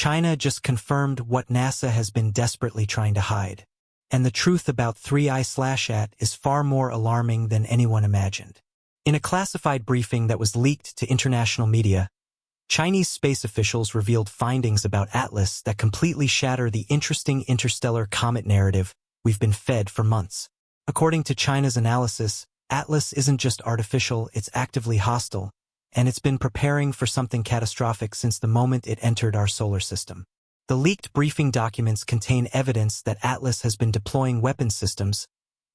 China just confirmed what NASA has been desperately trying to hide. And the truth about 3I/AT is far more alarming than anyone imagined. In a classified briefing that was leaked to international media, Chinese space officials revealed findings about Atlas that completely shatter the interesting interstellar comet narrative we've been fed for months. According to China's analysis, Atlas isn't just artificial, it's actively hostile, and it's been preparing for something catastrophic since the moment it entered our solar system. The leaked briefing documents contain evidence that Atlas has been deploying weapons systems,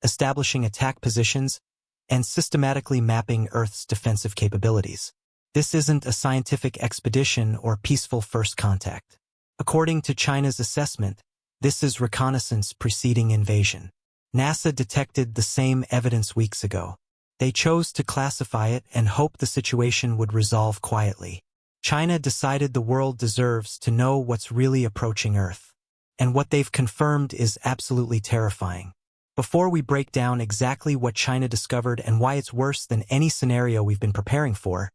establishing attack positions, and systematically mapping Earth's defensive capabilities. This isn't a scientific expedition or peaceful first contact. According to China's assessment, this is reconnaissance preceding invasion. NASA detected the same evidence weeks ago. They chose to classify it and hoped the situation would resolve quietly. China decided the world deserves to know what's really approaching Earth. And what they've confirmed is absolutely terrifying. Before we break down exactly what China discovered and why it's worse than any scenario we've been preparing for,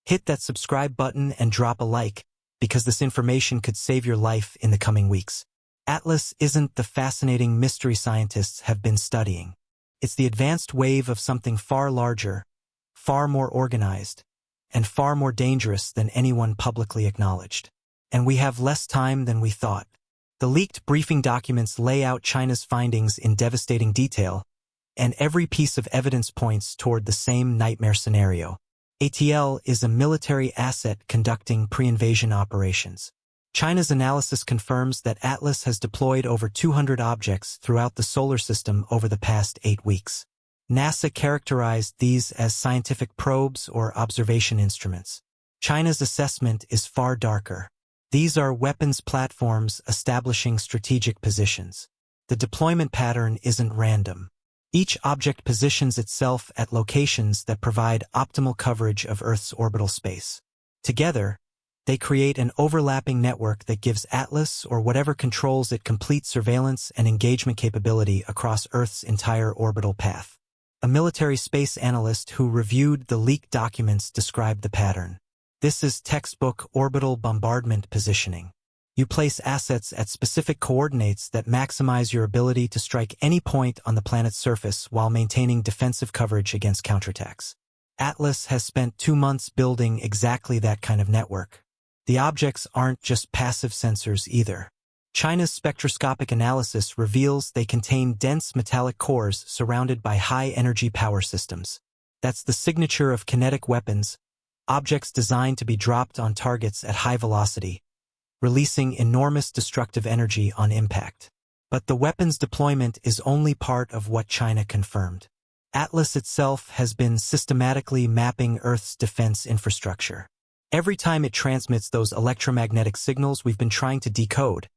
hit that subscribe button and drop a like, because this information could save your life in the coming weeks. Atlas isn't the fascinating mystery scientists have been studying. It's the advanced wave of something far larger, far more organized, and far more dangerous than anyone publicly acknowledged. And we have less time than we thought. The leaked briefing documents lay out China's findings in devastating detail, and every piece of evidence points toward the same nightmare scenario. ATL is a military asset conducting pre-invasion operations. China's analysis confirms that Atlas has deployed over 200 objects throughout the solar system over the past 8 weeks. NASA characterized these as scientific probes or observation instruments. China's assessment is far darker. These are weapons platforms establishing strategic positions. The deployment pattern isn't random. Each object positions itself at locations that provide optimal coverage of Earth's orbital space. Together, they create an overlapping network that gives Atlas or whatever controls it complete surveillance and engagement capability across Earth's entire orbital path. A military space analyst who reviewed the leaked documents described the pattern. This is textbook orbital bombardment positioning. You place assets at specific coordinates that maximize your ability to strike any point on the planet's surface while maintaining defensive coverage against counterattacks. Atlas has spent 2 months building exactly that kind of network. The objects aren't just passive sensors either. China's spectroscopic analysis reveals they contain dense metallic cores surrounded by high-energy power systems. That's the signature of kinetic weapons, objects designed to be dropped on targets at high velocity, releasing enormous destructive energy on impact. But the weapons deployment is only part of what China confirmed. Atlas itself has been systematically mapping Earth's defense infrastructure. Every time it transmits those electromagnetic signals we've been trying to decode,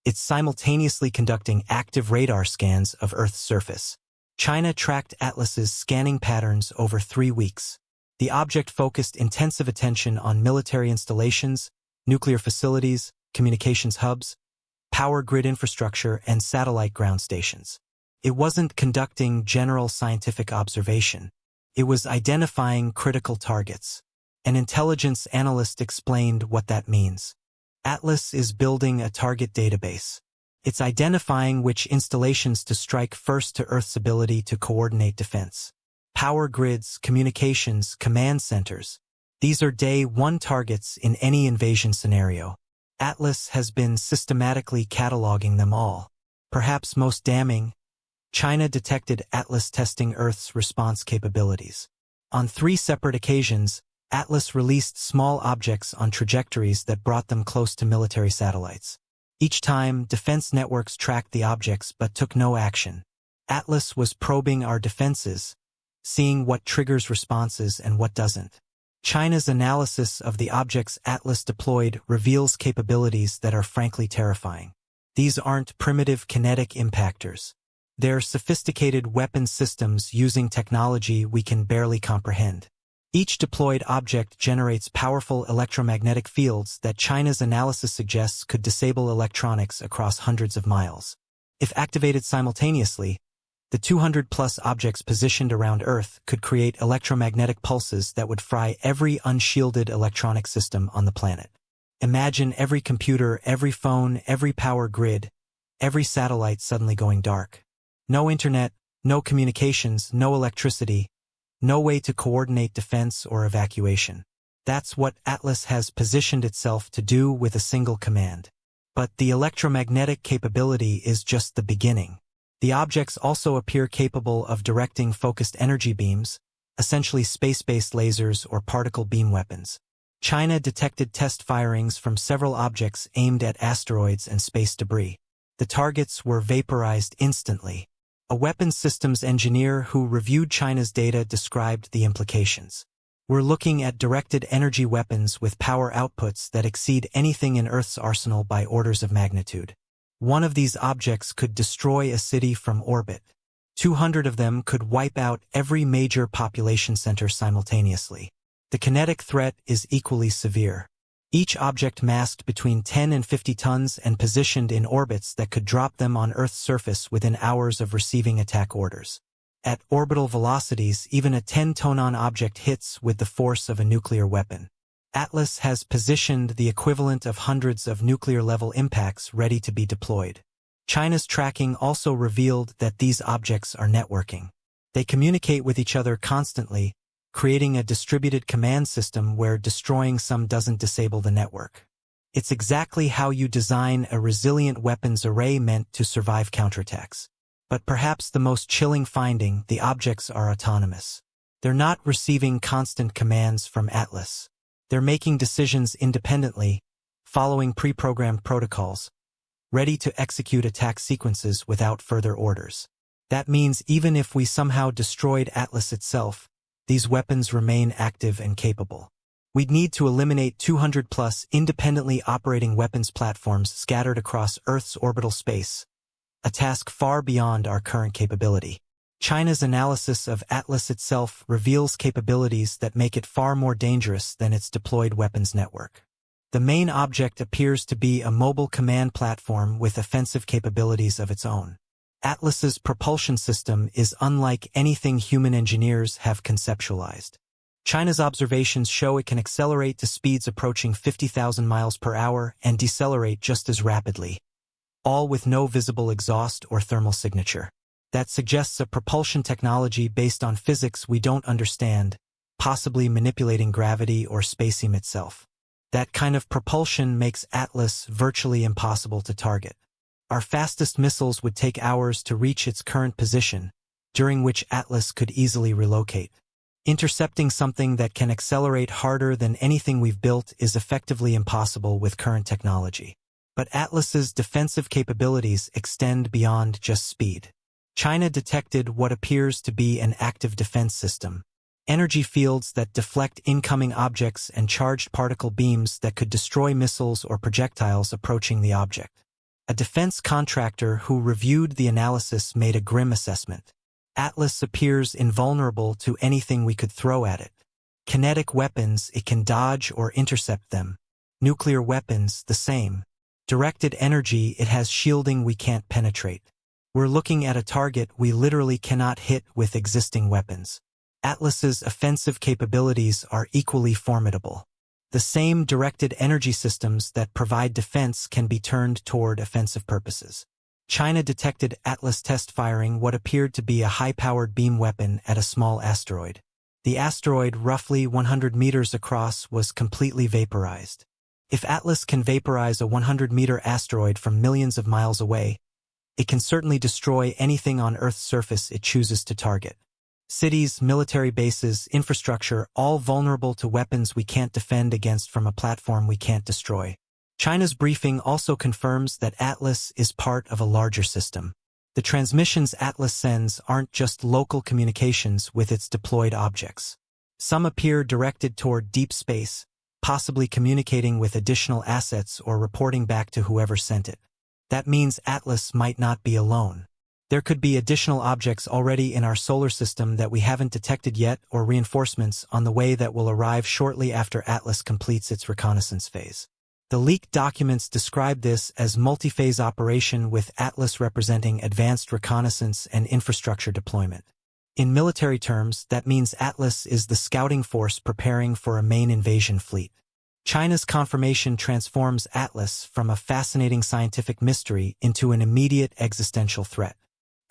it's simultaneously conducting active radar scans of Earth's surface. China tracked Atlas's scanning patterns over 3 weeks. The object focused intensive attention on military installations, nuclear facilities, communications hubs, power grid infrastructure, and satellite ground stations. It wasn't conducting general scientific observation. It was identifying critical targets. An intelligence analyst explained what that means. Atlas is building a target database. It's identifying which installations to strike first to Earth's ability to coordinate defense. Power grids, communications, command centers. These are day 1 targets in any invasion scenario. Atlas has been systematically cataloging them all. Perhaps most damning, China detected Atlas testing Earth's response capabilities. On 3 separate occasions, Atlas released small objects on trajectories that brought them close to military satellites. Each time, defense networks tracked the objects but took no action. Atlas was probing our defenses, seeing what triggers responses and what doesn't. China's analysis of the objects Atlas deployed reveals capabilities that are frankly terrifying. These aren't primitive kinetic impactors. They're sophisticated weapon systems using technology we can barely comprehend. Each deployed object generates powerful electromagnetic fields that China's analysis suggests could disable electronics across hundreds of miles. If activated simultaneously, the 200-plus objects positioned around Earth could create electromagnetic pulses that would fry every unshielded electronic system on the planet. Imagine every computer, every phone, every power grid, every satellite suddenly going dark. No internet, no communications, no electricity, no way to coordinate defense or evacuation. That's what Atlas has positioned itself to do with a single command. But the electromagnetic capability is just the beginning. The objects also appear capable of directing focused energy beams, essentially space-based lasers or particle beam weapons. China detected test firings from several objects aimed at asteroids and space debris. The targets were vaporized instantly. A weapons systems engineer who reviewed China's data described the implications. We're looking at directed energy weapons with power outputs that exceed anything in Earth's arsenal by orders of magnitude. One of these objects could destroy a city from orbit. 200 of them could wipe out every major population center simultaneously. The kinetic threat is equally severe. Each object massed between 10 and 50 tons and positioned in orbits that could drop them on Earth's surface within hours of receiving attack orders. At orbital velocities, even a 10-ton object hits with the force of a nuclear weapon. Atlas has positioned the equivalent of hundreds of nuclear-level impacts ready to be deployed. China's tracking also revealed that these objects are networking. They communicate with each other constantly, creating a distributed command system where destroying some doesn't disable the network. It's exactly how you design a resilient weapons array meant to survive counterattacks. But perhaps the most chilling finding, the objects are autonomous. They're not receiving constant commands from Atlas. They're making decisions independently, following pre-programmed protocols, ready to execute attack sequences without further orders. That means even if we somehow destroyed Atlas itself, these weapons remain active and capable. We'd need to eliminate 200+ independently operating weapons platforms scattered across Earth's orbital space, a task far beyond our current capability. China's analysis of Atlas itself reveals capabilities that make it far more dangerous than its deployed weapons network. The main object appears to be a mobile command platform with offensive capabilities of its own. Atlas's propulsion system is unlike anything human engineers have conceptualized. China's observations show it can accelerate to speeds approaching 50,000 miles per hour and decelerate just as rapidly, all with no visible exhaust or thermal signature. That suggests a propulsion technology based on physics we don't understand, possibly manipulating gravity or spacing itself. That kind of propulsion makes Atlas virtually impossible to target. Our fastest missiles would take hours to reach its current position, during which Atlas could easily relocate. Intercepting something that can accelerate harder than anything we've built is effectively impossible with current technology. But Atlas's defensive capabilities extend beyond just speed. China detected what appears to be an active defense system. Energy fields that deflect incoming objects and charged particle beams that could destroy missiles or projectiles approaching the object. A defense contractor who reviewed the analysis made a grim assessment. Atlas appears invulnerable to anything we could throw at it. Kinetic weapons, it can dodge or intercept them. Nuclear weapons, the same. Directed energy, it has shielding we can't penetrate. We're looking at a target we literally cannot hit with existing weapons. Atlas's offensive capabilities are equally formidable. The same directed energy systems that provide defense can be turned toward offensive purposes. China detected Atlas test firing what appeared to be a high-powered beam weapon at a small asteroid. The asteroid, roughly 100 meters across, was completely vaporized. If Atlas can vaporize a 100-meter asteroid from millions of miles away, it can certainly destroy anything on Earth's surface it chooses to target. Cities, military bases, infrastructure, all vulnerable to weapons we can't defend against from a platform we can't destroy. China's briefing also confirms that Atlas is part of a larger system. The transmissions Atlas sends aren't just local communications with its deployed objects. Some appear directed toward deep space, possibly communicating with additional assets or reporting back to whoever sent it. That means Atlas might not be alone. There could be additional objects already in our solar system that we haven't detected yet, or reinforcements on the way that will arrive shortly after Atlas completes its reconnaissance phase. The leaked documents describe this as multi-phase operation with Atlas representing advanced reconnaissance and infrastructure deployment. In military terms, that means Atlas is the scouting force preparing for a main invasion fleet. China's confirmation transforms Atlas from a fascinating scientific mystery into an immediate existential threat.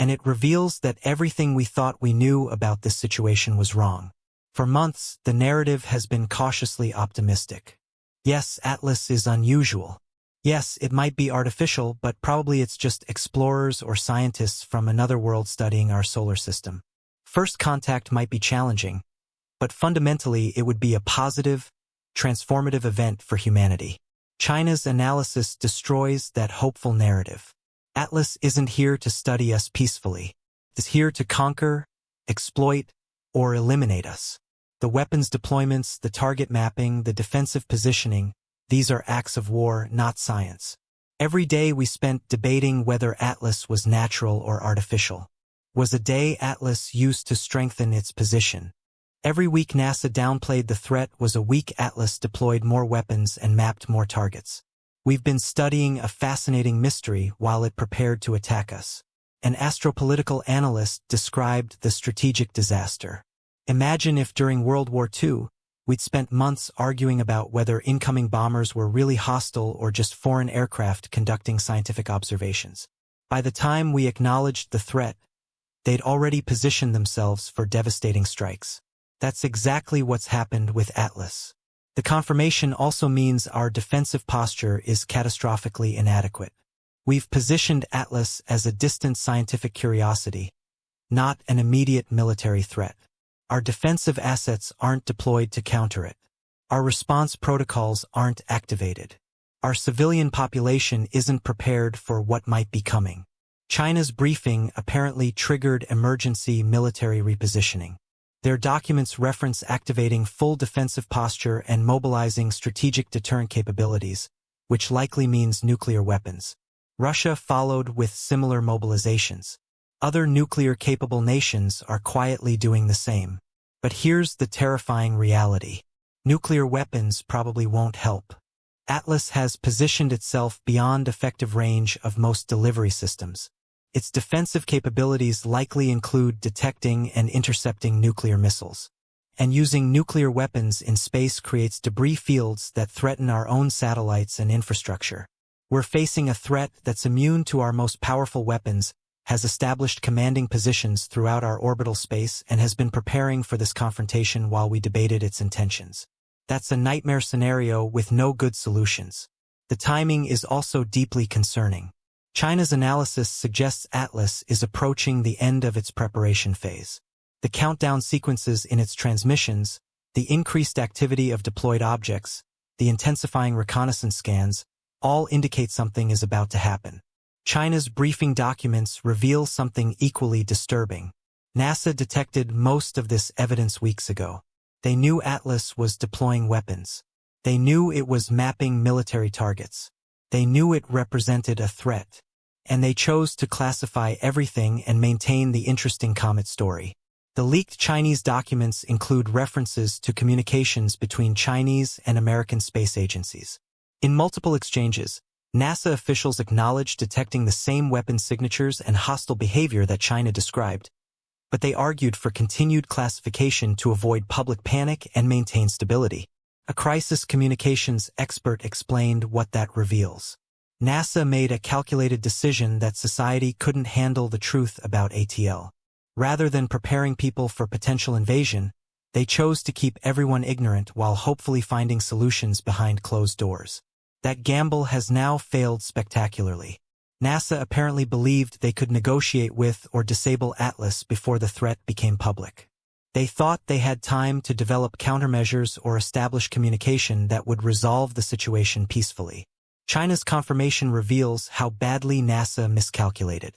And it reveals that everything we thought we knew about this situation was wrong. For months, the narrative has been cautiously optimistic. Yes, Atlas is unusual. Yes, it might be artificial, but probably it's just explorers or scientists from another world studying our solar system. First contact might be challenging, but fundamentally it would be a positive, transformative event for humanity. China's analysis destroys that hopeful narrative. Atlas isn't here to study us peacefully. It's here to conquer, exploit, or eliminate us. The weapons deployments, the target mapping, the defensive positioning, these are acts of war, not science. Every day we spent debating whether Atlas was natural or artificial. Was a day Atlas used to strengthen its position? Every week NASA downplayed the threat was a week Atlas deployed more weapons and mapped more targets. We've been studying a fascinating mystery while it prepared to attack us. An astropolitical analyst described the strategic disaster. Imagine if during World War II, we'd spent months arguing about whether incoming bombers were really hostile or just foreign aircraft conducting scientific observations. By the time we acknowledged the threat, they'd already positioned themselves for devastating strikes. That's exactly what's happened with Atlas. The confirmation also means our defensive posture is catastrophically inadequate. We've positioned Atlas as a distant scientific curiosity, not an immediate military threat. Our defensive assets aren't deployed to counter it. Our response protocols aren't activated. Our civilian population isn't prepared for what might be coming. China's briefing apparently triggered emergency military repositioning. Their documents reference activating full defensive posture and mobilizing strategic deterrent capabilities, which likely means nuclear weapons. Russia followed with similar mobilizations. Other nuclear-capable nations are quietly doing the same. But here's the terrifying reality. Nuclear weapons probably won't help. Atlas has positioned itself beyond effective range of most delivery systems. Its defensive capabilities likely include detecting and intercepting nuclear missiles. And using nuclear weapons in space creates debris fields that threaten our own satellites and infrastructure. We're facing a threat that's immune to our most powerful weapons, has established commanding positions throughout our orbital space, and has been preparing for this confrontation while we debated its intentions. That's a nightmare scenario with no good solutions. The timing is also deeply concerning. China's analysis suggests Atlas is approaching the end of its preparation phase. The countdown sequences in its transmissions, the increased activity of deployed objects, the intensifying reconnaissance scans, all indicate something is about to happen. China's briefing documents reveal something equally disturbing. NASA detected most of this evidence weeks ago. They knew Atlas was deploying weapons. They knew it was mapping military targets. They knew it represented a threat. And they chose to classify everything and maintain the interesting comet story. The leaked Chinese documents include references to communications between Chinese and American space agencies. In multiple exchanges, NASA officials acknowledged detecting the same weapon signatures and hostile behavior that China described, but they argued for continued classification to avoid public panic and maintain stability. A crisis communications expert explained what that reveals. NASA made a calculated decision that society couldn't handle the truth about ATL. Rather than preparing people for potential invasion, they chose to keep everyone ignorant while hopefully finding solutions behind closed doors. That gamble has now failed spectacularly. NASA apparently believed they could negotiate with or disable Atlas before the threat became public. They thought they had time to develop countermeasures or establish communication that would resolve the situation peacefully. China's confirmation reveals how badly NASA miscalculated.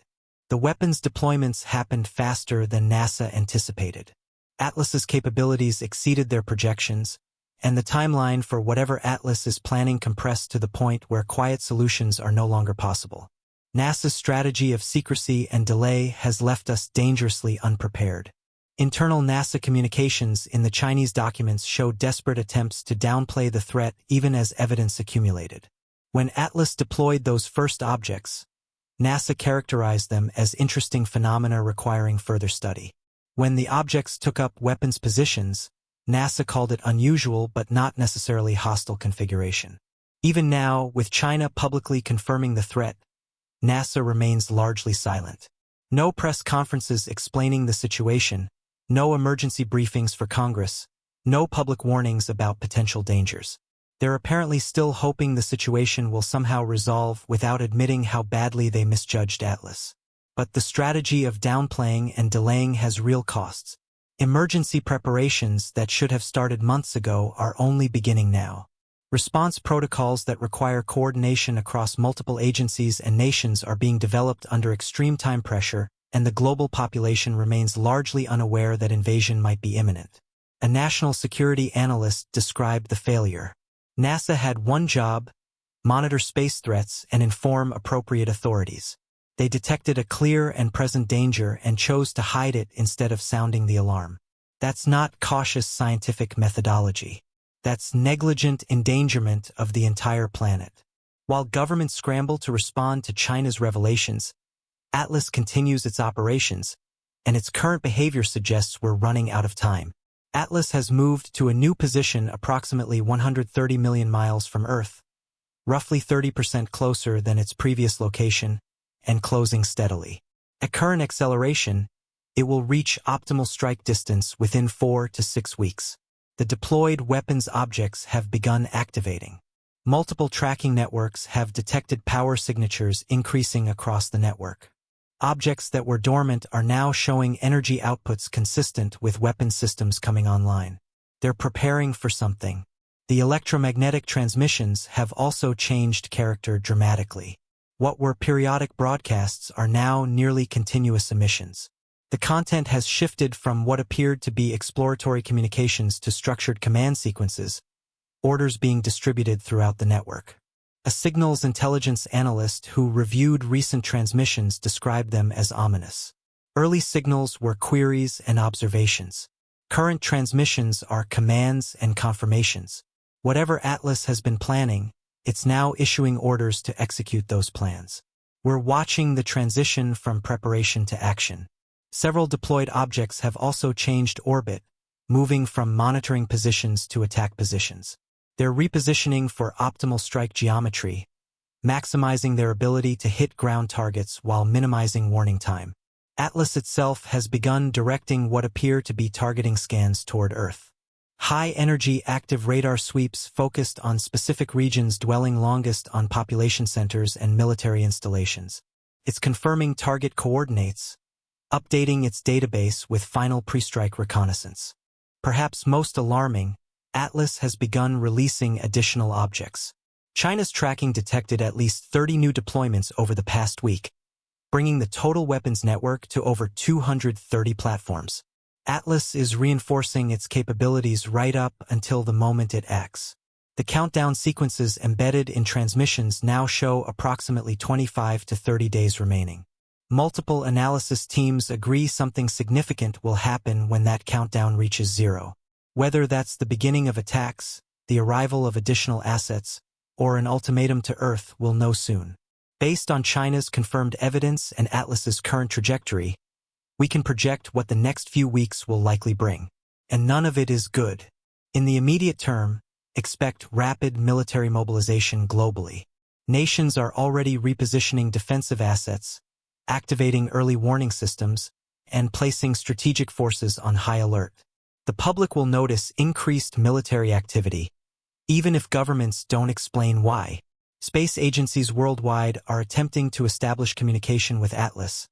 The weapons deployments happened faster than NASA anticipated. Atlas's capabilities exceeded their projections, and the timeline for whatever Atlas is planning compressed to the point where quiet solutions are no longer possible. NASA's strategy of secrecy and delay has left us dangerously unprepared. Internal NASA communications in the Chinese documents show desperate attempts to downplay the threat even as evidence accumulated. When Atlas deployed those first objects, NASA characterized them as interesting phenomena requiring further study. When the objects took up weapons positions, NASA called it unusual but not necessarily hostile configuration. Even now, with China publicly confirming the threat, NASA remains largely silent. No press conferences explaining the situation, no emergency briefings for Congress, no public warnings about potential dangers. They're apparently still hoping the situation will somehow resolve without admitting how badly they misjudged Atlas. But the strategy of downplaying and delaying has real costs. Emergency preparations that should have started months ago are only beginning now. Response protocols that require coordination across multiple agencies and nations are being developed under extreme time pressure, and the global population remains largely unaware that invasion might be imminent. A national security analyst described the failure. NASA had one job: monitor space threats and inform appropriate authorities. They detected a clear and present danger and chose to hide it instead of sounding the alarm. That's not cautious scientific methodology. That's negligent endangerment of the entire planet. While governments scramble to respond to China's revelations, Atlas continues its operations, and its current behavior suggests we're running out of time. Atlas has moved to a new position approximately 130 million miles from Earth, roughly 30% closer than its previous location, and closing steadily. At current acceleration, it will reach optimal strike distance within 4 to 6 weeks. The deployed weapons objects have begun activating. Multiple tracking networks have detected power signatures increasing across the network. Objects that were dormant are now showing energy outputs consistent with weapon systems coming online. They're preparing for something. The electromagnetic transmissions have also changed character dramatically. What were periodic broadcasts are now nearly continuous emissions. The content has shifted from what appeared to be exploratory communications to structured command sequences, orders being distributed throughout the network. A signals intelligence analyst who reviewed recent transmissions described them as ominous. Early signals were queries and observations. Current transmissions are commands and confirmations. Whatever Atlas has been planning, it's now issuing orders to execute those plans. We're watching the transition from preparation to action. Several deployed objects have also changed orbit, moving from monitoring positions to attack positions. They're repositioning for optimal strike geometry, maximizing their ability to hit ground targets while minimizing warning time. Atlas itself has begun directing what appear to be targeting scans toward Earth. High-energy active radar sweeps focused on specific regions dwelling longest on population centers and military installations. It's confirming target coordinates, updating its database with final pre-strike reconnaissance. Perhaps most alarming, Atlas has begun releasing additional objects. China's tracking detected at least 30 new deployments over the past week, bringing the total weapons network to over 230 platforms. Atlas is reinforcing its capabilities right up until the moment it acts. The countdown sequences embedded in transmissions now show approximately 25 to 30 days remaining. Multiple analysis teams agree something significant will happen when that countdown reaches zero. Whether that's the beginning of attacks, the arrival of additional assets, or an ultimatum to Earth, we'll know soon. Based on China's confirmed evidence and Atlas's current trajectory, we can project what the next few weeks will likely bring. And none of it is good. In the immediate term, expect rapid military mobilization globally. Nations are already repositioning defensive assets, activating early warning systems, and placing strategic forces on high alert. The public will notice increased military activity, even if governments don't explain why. Space agencies worldwide are attempting to establish communication with Atlas,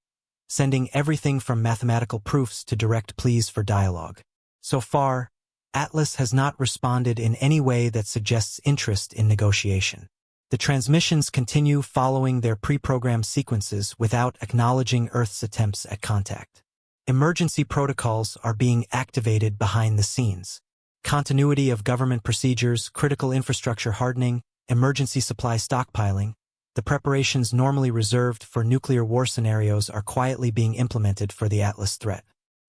sending everything from mathematical proofs to direct pleas for dialogue. So far, Atlas has not responded in any way that suggests interest in negotiation. The transmissions continue following their pre-programmed sequences without acknowledging Earth's attempts at contact. Emergency protocols are being activated behind the scenes. Continuity of government procedures, critical infrastructure hardening, emergency supply stockpiling, the preparations normally reserved for nuclear war scenarios are quietly being implemented for the Atlas threat.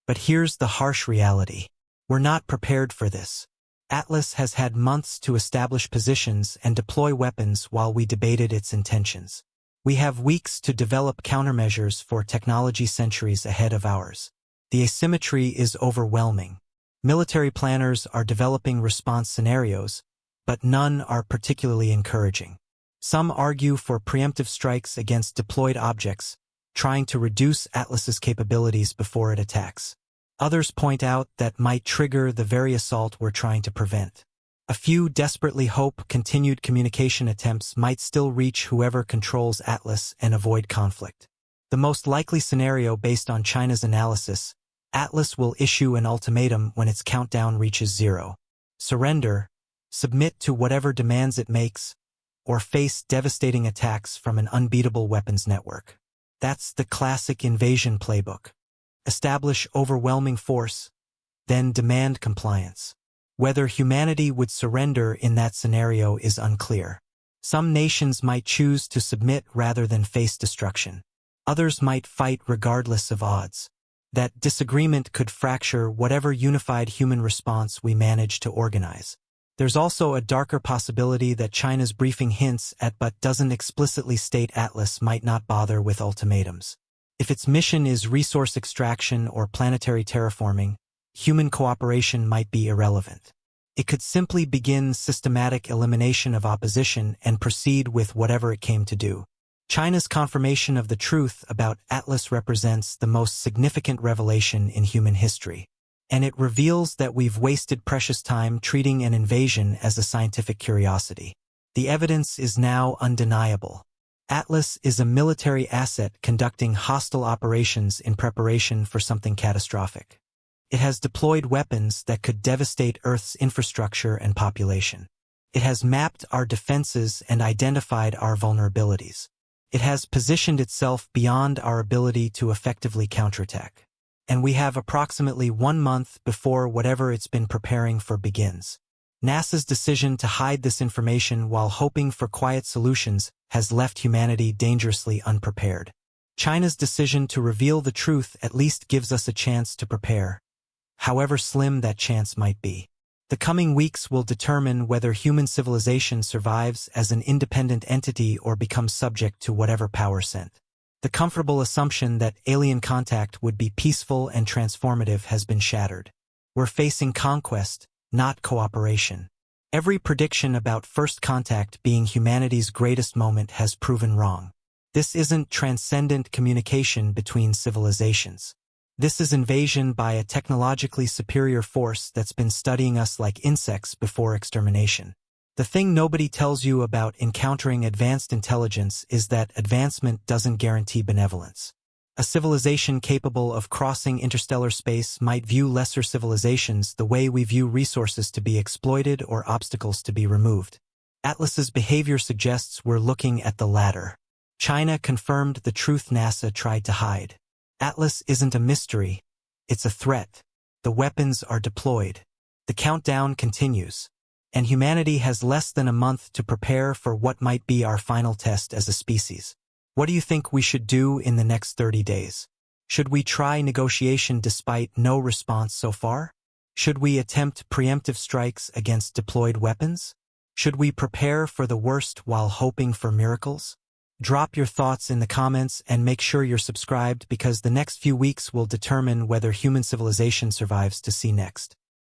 But here's the harsh reality. We're not prepared for this. Atlas has had months to establish positions and deploy weapons while we debated its intentions. We have weeks to develop countermeasures for technology centuries ahead of ours. The asymmetry is overwhelming. Military planners are developing response scenarios, but none are particularly encouraging. Some argue for preemptive strikes against deployed objects, trying to reduce Atlas's capabilities before it attacks. Others point out that might trigger the very assault we're trying to prevent. A few desperately hope continued communication attempts might still reach whoever controls Atlas and avoid conflict. The most likely scenario based on China's analysis, Atlas will issue an ultimatum when its countdown reaches 0. Surrender, submit to whatever demands it makes, or face devastating attacks from an unbeatable weapons network. That's the classic invasion playbook. Establish overwhelming force, then demand compliance. Whether humanity would surrender in that scenario is unclear. Some nations might choose to submit rather than face destruction. Others might fight regardless of odds. That disagreement could fracture whatever unified human response we manage to organize. There's also a darker possibility that China's briefing hints at but doesn't explicitly state Atlas might not bother with ultimatums. If its mission is resource extraction or planetary terraforming, human cooperation might be irrelevant. It could simply begin systematic elimination of opposition and proceed with whatever it came to do. China's confirmation of the truth about Atlas represents the most significant revelation in human history, and it reveals that we've wasted precious time treating an invasion as a scientific curiosity. The evidence is now undeniable. Atlas is a military asset conducting hostile operations in preparation for something catastrophic. It has deployed weapons that could devastate Earth's infrastructure and population. It has mapped our defenses and identified our vulnerabilities. It has positioned itself beyond our ability to effectively counterattack. And we have approximately 1 month before whatever it's been preparing for begins. NASA's decision to hide this information while hoping for quiet solutions has left humanity dangerously unprepared. China's decision to reveal the truth at least gives us a chance to prepare, however slim that chance might be. The coming weeks will determine whether human civilization survives as an independent entity or becomes subject to whatever power sent. The comfortable assumption that alien contact would be peaceful and transformative has been shattered. We're facing conquest, not cooperation. Every prediction about first contact being humanity's greatest moment has proven wrong. This isn't transcendent communication between civilizations. This is invasion by a technologically superior force that's been studying us like insects before extermination. The thing nobody tells you about encountering advanced intelligence is that advancement doesn't guarantee benevolence. A civilization capable of crossing interstellar space might view lesser civilizations the way we view resources to be exploited or obstacles to be removed. Atlas's behavior suggests we're looking at the latter. China confirmed the truth NASA tried to hide. Atlas isn't a mystery, it's a threat. The weapons are deployed. The countdown continues. And humanity has less than a month to prepare for what might be our final test as a species. What do you think we should do in the next 30 days? Should we try negotiation despite no response so far? Should we attempt preemptive strikes against deployed weapons? Should we prepare for the worst while hoping for miracles? Drop your thoughts in the comments and make sure you're subscribed because the next few weeks will determine whether human civilization survives to see next.